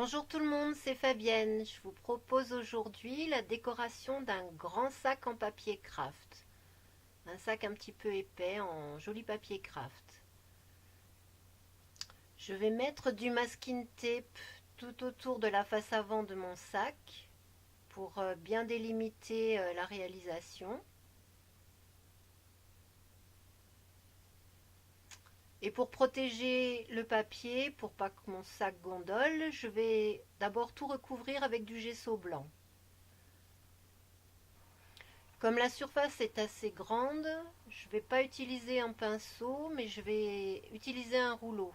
Bonjour tout le monde, c'est Fabienne. Je vous propose aujourd'hui la décoration d'un grand sac en papier craft. Un sac un petit peu épais en joli papier craft. Je vais mettre du masking tape tout autour de la face avant de mon sac pour bien délimiter la réalisation. Et pour protéger le papier, pour pas que mon sac gondole, je vais d'abord tout recouvrir avec du gesso blanc. Comme la surface est assez grande, je ne vais pas utiliser un pinceau, mais je vais utiliser un rouleau.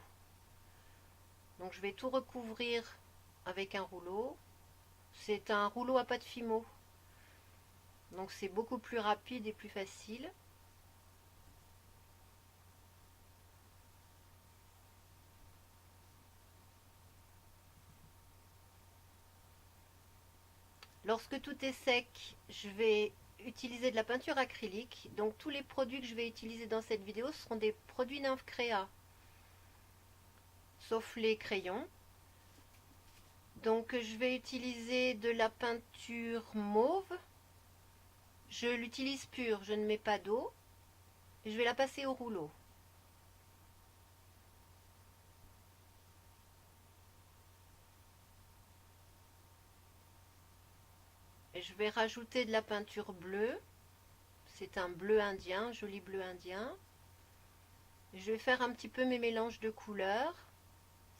Donc je vais tout recouvrir avec un rouleau. C'est un rouleau à pâte Fimo. Donc c'est beaucoup plus rapide et plus facile. Lorsque tout est sec, je vais utiliser de la peinture acrylique. Donc tous les produits que je vais utiliser dans cette vidéo seront des produits Nymph Créa, sauf les crayons. Donc je vais utiliser de la peinture mauve. Je l'utilise pure, je ne mets pas d'eau. Et je vais la passer au rouleau. Et je vais rajouter de la peinture bleue. C'est un bleu indien, joli bleu indien. Et je vais faire un petit peu mes mélanges de couleurs.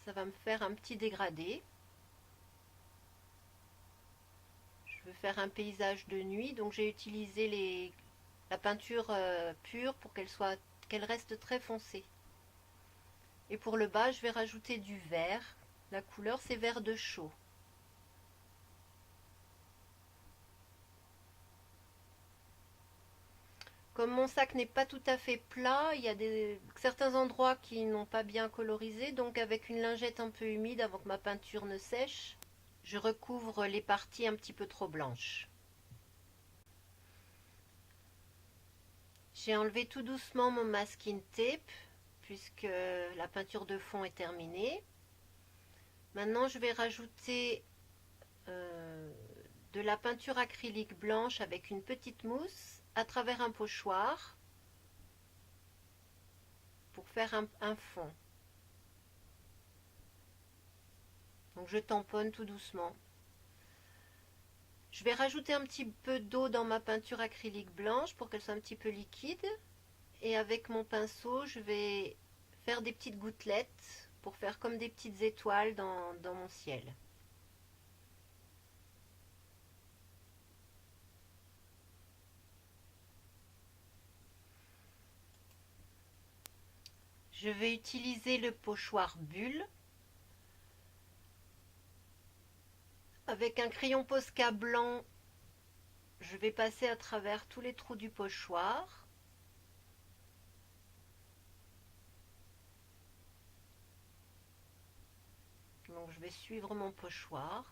Ça va me faire un petit dégradé. Je veux faire un paysage de nuit, donc j'ai utilisé la peinture pure pour qu'elle reste très foncée. Et pour le bas, je vais rajouter du vert. La couleur, c'est vert de chaux. Comme mon sac n'est pas tout à fait plat, il y a certains endroits qui n'ont pas bien colorisé, donc avec une lingette un peu humide avant que ma peinture ne sèche, je recouvre les parties un petit peu trop blanches. J'ai enlevé tout doucement mon masking tape puisque la peinture de fond est terminée. Maintenant je vais rajouter de la peinture acrylique blanche avec une petite mousse à travers un pochoir pour faire un fond. Donc je tamponne tout doucement. Je vais rajouter un petit peu d'eau dans ma peinture acrylique blanche pour qu'elle soit un petit peu liquide. Et avec mon pinceau, je vais faire des petites gouttelettes pour faire comme des petites étoiles dans mon ciel. Je vais utiliser le pochoir bulle. Avec un crayon Posca blanc, je vais passer à travers tous les trous du pochoir. Donc je vais suivre mon pochoir.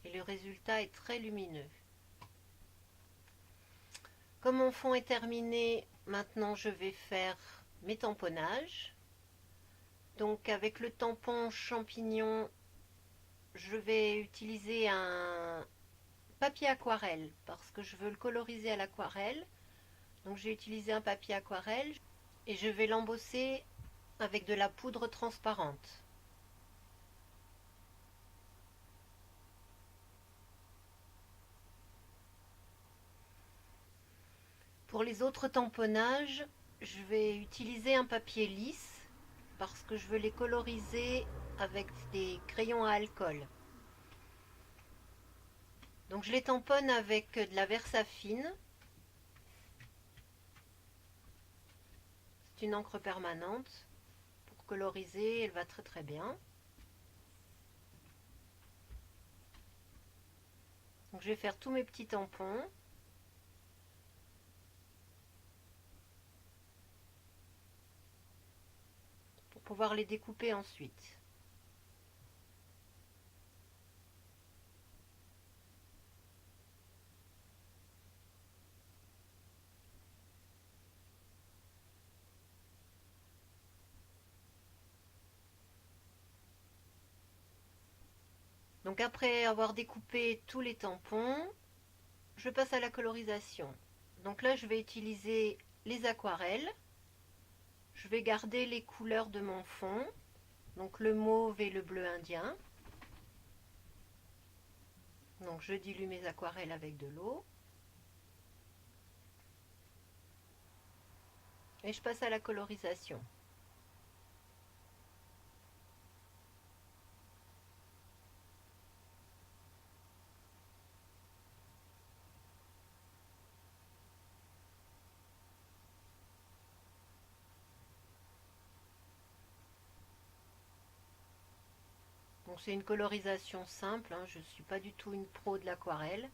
Et le résultat est très lumineux. Comme mon fond est terminé, maintenant je vais faire mes tamponnages. Donc avec le tampon champignon, je vais utiliser un papier aquarelle parce que je veux le coloriser à l'aquarelle. Donc j'ai utilisé un papier aquarelle et je vais l'embosser avec de la poudre transparente. Pour les autres tamponnages, je vais utiliser un papier lisse parce que je veux les coloriser avec des crayons à alcool. Donc je les tamponne avec de la Versafine. C'est une encre permanente. Pour coloriser, elle va très très bien. Donc je vais faire tous mes petits tampons. Pour pouvoir les découper ensuite. Donc après avoir découpé tous les tampons, je passe à la colorisation. Donc là, je vais utiliser les aquarelles. Je vais garder les couleurs de mon fond, donc le mauve et le bleu indien. Donc je dilue mes aquarelles avec de l'eau. Et je passe à la colorisation. Donc c'est une colorisation simple, hein, je ne suis pas du tout une pro de l'aquarelle.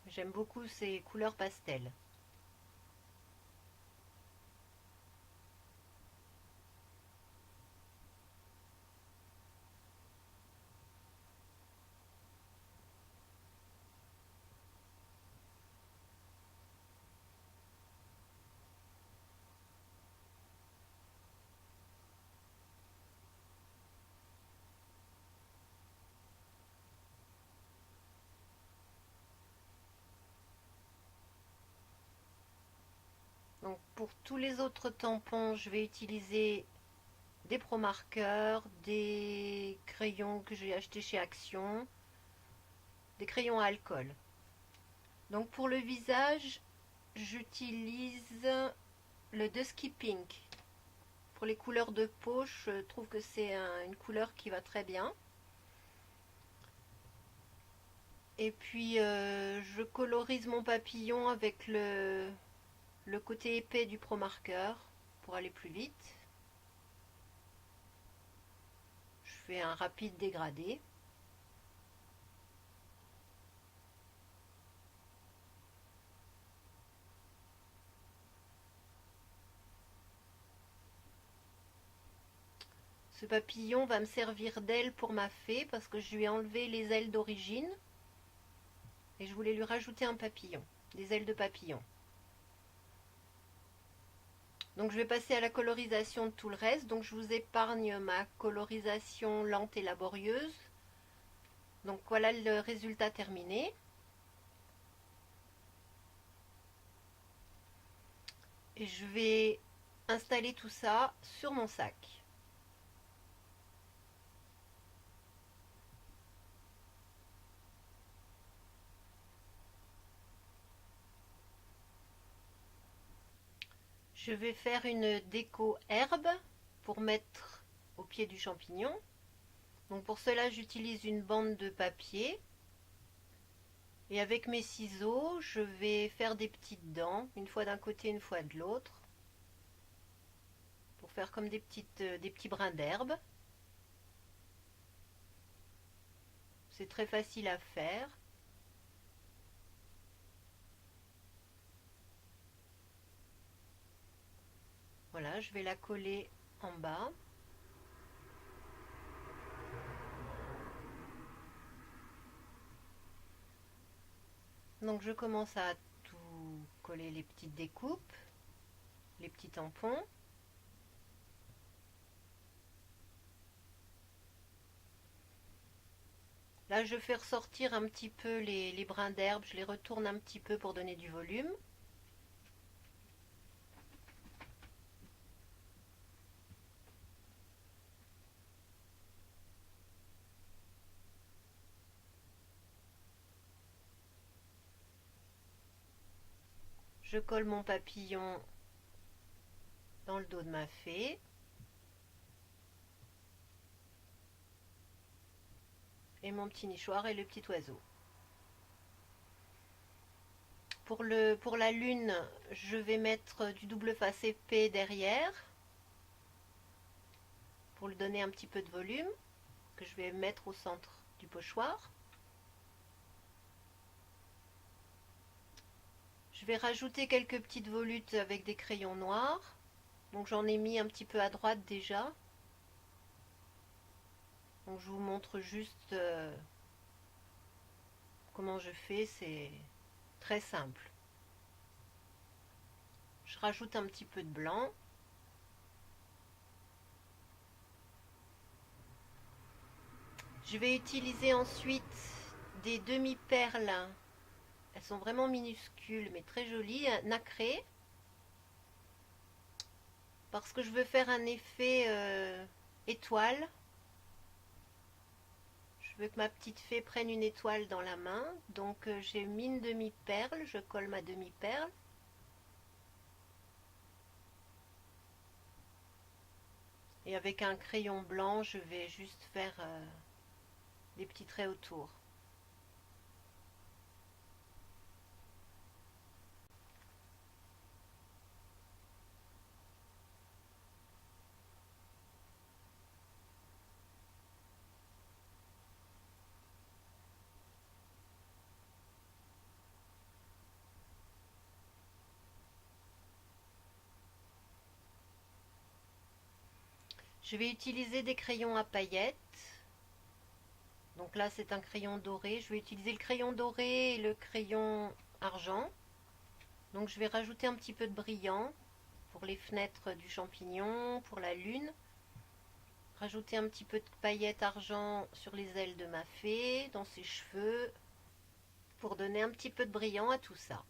J'aime beaucoup ces couleurs pastel. Donc pour tous les autres tampons, je vais utiliser des Pro marqueurs, des crayons que j'ai achetés chez Action, des crayons à alcool. Donc pour le visage, j'utilise le Dusky Pink. Pour les couleurs de peau, je trouve que c'est une couleur qui va très bien. Et puis je colorise mon papillon avec le côté épais du Pro marqueur pour aller plus vite. Je fais un rapide dégradé. Ce papillon va me servir d'aile pour ma fée parce que je lui ai enlevé les ailes d'origine et je voulais lui rajouter un papillon, des ailes de papillon. Donc je vais passer à la colorisation de tout le reste. Donc je vous épargne ma colorisation lente et laborieuse. Donc voilà le résultat terminé. Et je vais installer tout ça sur mon sac. Je vais faire une déco herbe pour mettre au pied du champignon. Donc pour cela, j'utilise une bande de papier. Et avec mes ciseaux, je vais faire des petites dents, une fois d'un côté, une fois de l'autre, pour faire comme des petits brins d'herbe. C'est très facile à faire. Voilà, je vais la coller en bas. Donc je commence à tout coller les petites découpes, les petits tampons. Là, je fais ressortir un petit peu les brins d'herbe, je les retourne un petit peu pour donner du volume. Je colle mon papillon dans le dos de ma fée. Et mon petit nichoir et le petit oiseau. Pour la lune, je vais mettre du double face épais derrière pour lui donner un petit peu de volume que je vais mettre au centre du pochoir. Je vais rajouter quelques petites volutes avec des crayons noirs. Donc j'en ai mis un petit peu à droite déjà. Donc je vous montre juste comment je fais, c'est très simple. Je rajoute un petit peu de blanc. Je vais utiliser ensuite des demi-perles. Elles sont vraiment minuscules mais très jolies, nacrées. Parce que je veux faire un effet étoile. Je veux que ma petite fée prenne une étoile dans la main. Donc j'ai mis une demi-perle, je colle ma demi-perle. Et avec un crayon blanc, je vais juste faire des petits traits autour. Je vais utiliser des crayons à paillettes. Donc là, c'est un crayon doré. Je vais utiliser le crayon doré et le crayon argent. Donc je vais rajouter un petit peu de brillant pour les fenêtres du champignon, pour la lune. Rajouter un petit peu de paillettes argent sur les ailes de ma fée, dans ses cheveux, pour donner un petit peu de brillant à tout ça.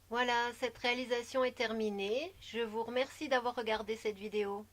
Voilà, cette réalisation est terminée. Je vous remercie d'avoir regardé cette vidéo.